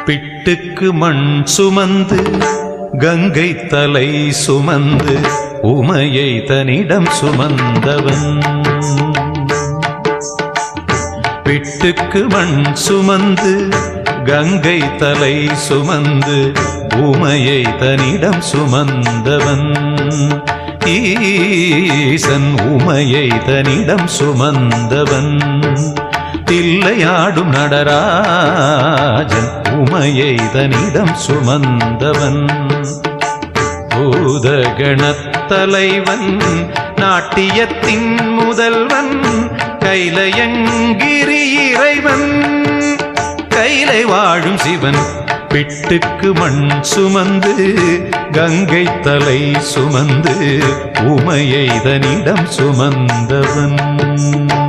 பிட்டுக்கு மண் சுமந்து கங்கை தலை சுமந்து உமையை தன்னிடம் சுமந்தவன். பிட்டுக்கு மண் சுமந்து கங்கை தலை சுமந்து உமையை தன்னிடம் சுமந்தவன். ஈசன் உமையை தன்னிடம் சுமந்தவன். தில்லையாடும் நடராஜன் உமையை தன்னிடம் சுமந்தவன். பூதகணத்தலைவன் நாட்டியத்தின் முதல்வன் கைலயங்கிரி இறைவன் கைலை வாழும் சிவன். பிட்டுக்கு மண் சுமந்து கங்கை தலை சுமந்து உமையை தன்னிடம் சுமந்தவன்.